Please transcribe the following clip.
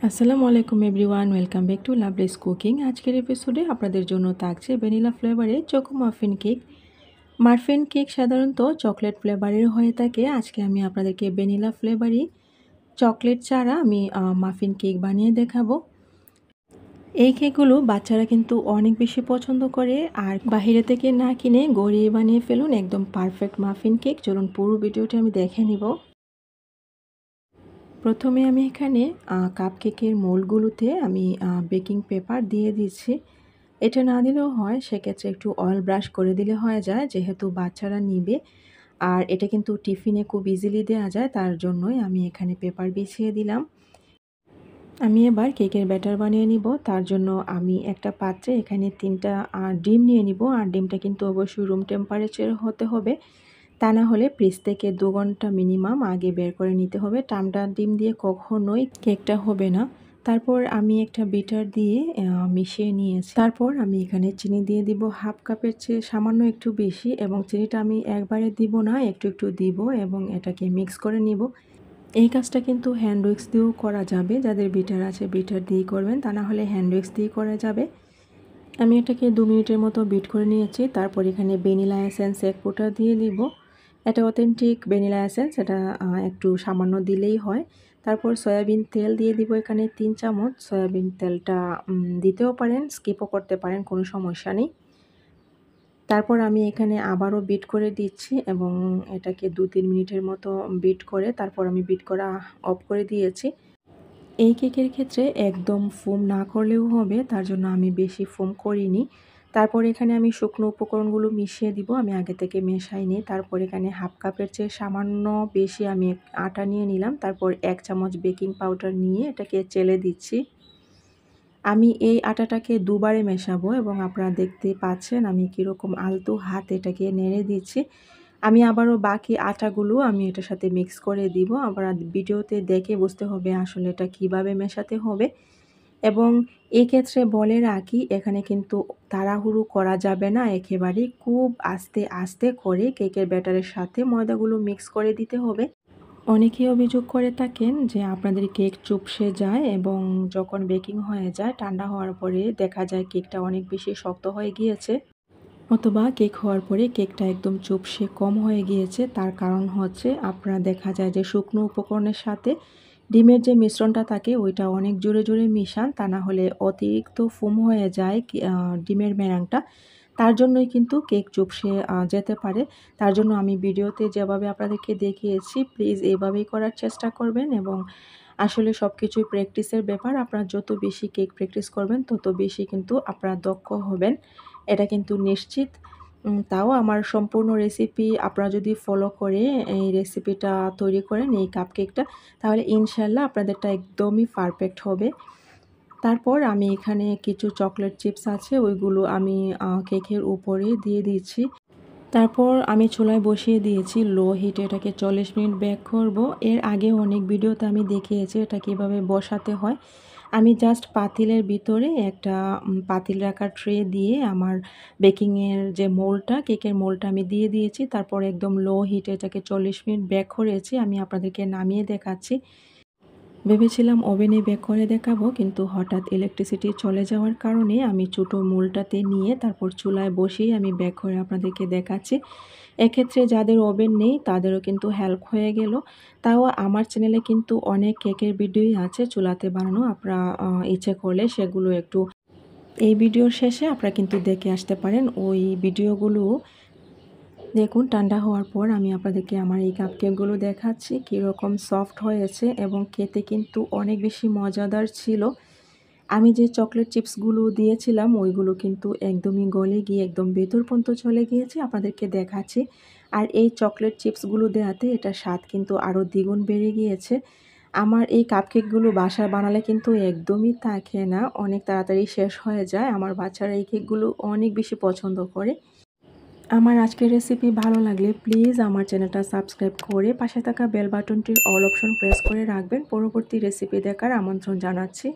আসসালামু আলাইকুম everyone, welcome back to Lovely's cooking. আজকের এপিসোডে আপনাদের জন্য থাকছে ভ্যানিলা ফ্লেভারের choco muffin cake. Muffin cake সাধারণত চকলেট ফ্লেভারের হয়ে থাকে। আজকে আমি আপনাদেরকে ভ্যানিলা ফ্লেভারই চকলেট ছাড়া আমি মাফিন কেক বানিয়ে দেখাবো। এই কেকগুলো বাচ্চারা কিন্তু অনেক বেশি পছন্দ করে, আর বাহিরে থেকে না কিনে গড়িয়ে বানিয়ে ফেলুন একদম পারফেক্ট মাফিন কেক। চলুন পুরো ভিডিওটি আমি দেখে নিব। প্রথমে আমি এখানে কাপকেকের মোল্ডগুলোতে আমি বেকিং পেপার দিয়ে দিচ্ছি। এটা না দিলেও হয়, সেক্ষেত্রে একটু অয়েল ব্রাশ করে দিলে হয়ে যায়, যেহেতু বাচ্চারা নিবে। আর এটা কিন্তু টিফিনে খুব ইজিলি দেওয়া যায়, তার জন্যই আমি এখানে পেপার বিছিয়ে দিলাম। আমি এবার কেকের ব্যাটার বানিয়ে নিব। তার জন্য আমি একটা পাত্রে এখানে 3টা ডিম নিয়ে নিব। আর ডিমটা কিন্তু অবশ্যই রুম টেম্পারেচার হতে হবে, তা না হলে ফ্রিজ থেকে 2 ঘন্টা মিনিমাম আগে বের করে নিতে হবে। ঠান্ডা ডিম দিয়ে কখনোই কেকটা হবে না। তারপর আমি একটা বিটার দিয়ে মিশিয়ে নিয়েছি। তারপর আমি এখানে চিনি দিয়ে দিব হাফ কাপের চেয়ে সামান্য একটু বেশি, এবং চিনিটা আমি একবারে দিব না, একটু একটু দিব এবং এটাকে মিক্স করে নিব। এই কাজটা কিন্তু হ্যান্ড উইক্স দিয়েও করা যাবে, যাদের বিটার আছে বিটার দিয়েই করবেন, তা না হলে হ্যান্ড উইক্স দিয়ে করা যাবে। আমি এটাকে 2 মিনিটের মতো বিট করে নিয়েছি। তারপর এখানে ভ্যানিলা এসেন্স 1 ফোঁটা দিয়ে দিব। এটা অথেন্টিক ভ্যানিলা এসেন্স, এটা একটু সামান্য দিলেই হয়। তারপর সয়াবিন তেল দিয়ে দিব এখানে 3 চামচ। সয়াবিন তেলটা দিতেও পারেন, স্কিপও করতে পারেন, কোনো সমস্যা নেই। তারপর আমি এখানে আবারও বিট করে দিচ্ছি এবং এটাকে 2-3 মিনিটের মতো বিট করে তারপর আমি বিট করা অফ করে দিয়েছি। এই কেকের ক্ষেত্রে একদম ফোম না করলেও হবে, তার জন্য আমি বেশি ফোম করিনি। তারপর এখানে আমি শুকনো উপকরণগুলো মিশিয়ে দিব, আমি আগে থেকে মেশাইনি। তারপর এখানে হাফ কাপের চেয়ে সামান্য বেশি আমি আটা নিয়ে নিলাম। তারপর 1 চামচ বেকিং পাউডার নিয়ে এটাকে চেলে দিচ্ছি। আমি এই আটাটাকে দুবারে মেশাবো এবং আপনারা দেখতে পাচ্ছেন আমি কীরকম আলতো হাত এটাকে নেড়ে দিচ্ছি। আমি আবারও বাকি আটাগুলো আমি এটার সাথে মিক্স করে দিব। আবার ভিডিওতে দেখে বুঝতে হবে আসলে এটা কিভাবে মেশাতে হবে। এবং এই ক্ষেত্রে বলে রাখি, এখানে কিন্তু তাড়াহুড়ো করা যাবে না, একেবারেই খুব আস্তে আস্তে করে কেকের ব্যাটারের সাথে ময়দাগুলো মিক্স করে দিতে হবে। অনেকেই অভিযোগ করে থাকেন যে আপনাদের কেক চুপসে যায় এবং যখন বেকিং হয়ে যায় ঠান্ডা হওয়ার পরে দেখা যায় কেকটা অনেক বেশি শক্ত হয়ে গিয়েছে, অথবা কেক হওয়ার পরে কেকটা একদম চুপসে কম হয়ে গিয়েছে। তার কারণ হচ্ছে আপনারা দেখা যায় যে শুকনো উপকরণের সাথে ডিমের যে মিশ্রণটা থাকে ওইটা অনেক জোরে জোরে মিশান, তা না হলে অতিরিক্ত ফোম হয়ে যায় ডিমের মেরাংটা। তার জন্যই কিন্তু কেক চুপসে যেতে পারে। তার জন্য আমি ভিডিওতে যেভাবে আপনাদেরকে দেখিয়েছি প্লিজ এইভাবেই করার চেষ্টা করবেন। এবং আসলে সব কিছুই প্র্যাকটিসের ব্যাপার। আপনারা যত বেশি কেক প্র্যাকটিস করবেন তত বেশি কিন্তু আপনারা দক্ষ হবেন, এটা কিন্তু নিশ্চিত। তাও আমার সম্পূর্ণ রেসিপি আপনারা যদি ফলো করে এই রেসিপিটা তৈরি করেন এই কাপকেকটা, তাহলে ইনশাল্লাহ আপনাদেরটা একদমই পারফেক্ট হবে। তারপর আমি এখানে কিছু চকলেট চিপস আছে, ওইগুলো আমি কেকের উপরে দিয়ে দিচ্ছি। তারপর আমি চুলায় বসিয়ে দিয়েছি লো হিটে, এটাকে 40 মিনিট বেক করব। এর আগে অনেক ভিডিওতে আমি দেখিয়েছি এটা কীভাবে বসাতে হয়। আমি জাস্ট পাতিলের ভিতরে একটা পাতিল রাখার ট্রে দিয়ে আমার বেকিংয়ের যে মোল্ডটা, কেকের মোল্ডটা আমি দিয়ে দিয়েছি। তারপর একদম লো হিটে এটাকে 40 মিনিট বেক করেছি। আমি আপনাদেরকে নামিয়ে দেখাচ্ছি। ভেবেছিলাম ওভেনে বেক করে দেখাবো, কিন্তু হঠাৎ ইলেকট্রিসিটি চলে যাওয়ার কারণে আমি ছোটো মোলটাতে নিয়ে তারপর চুলায় বসিয়ে আমি বেক করে আপনাদেরকে দেখাচ্ছি। এক্ষেত্রে যাদের ওভেন নেই তাদেরও কিন্তু হেল্প হয়ে গেল। তাও আমার চ্যানেলে কিন্তু অনেক কেকের ভিডিওই আছে চুলাতে বানানো, আপনারা ইচ্ছে করলে সেগুলো একটু এই ভিডিওর শেষে আপনারা কিন্তু দেখে আসতে পারেন। ওই ভিডিওগুলো দেখুন। ঠান্ডা হওয়ার পর আমি আপনাদেরকে আমার এই কাপকেকগুলো দেখাচ্ছি কীরকম সফট হয়েছে এবং খেতে কিন্তু অনেক বেশি মজাদার ছিল। আমি যে চকলেট চিপসগুলো দিয়েছিলাম ওইগুলো কিন্তু একদমই গলে গিয়ে একদম ভেতর পর্যন্ত চলে গিয়েছে, আপনাদেরকে দেখাচ্ছি। আর এই চকলেট চিপসগুলো দেওয়াতে এটা স্বাদ কিন্তু আরও দ্বিগুণ বেড়ে গিয়েছে। আমার এই কাপকেকগুলো বাসায় বানালে কিন্তু একদমই থাকে না, অনেক তাড়াতাড়ি শেষ হয়ে যায়। আমার বাচ্চারা এই কেকগুলো অনেক বেশি পছন্দ করে। আমার আজকের রেসিপি ভালো লাগলে প্লিজ আমার চ্যানেলটা সাবস্ক্রাইব করে পাশে থাকা বেল বাটনটির অল অপশন প্রেস করে রাখবেন। পরবর্তী রেসিপি দেখার আমন্ত্রণ জানাচ্ছি।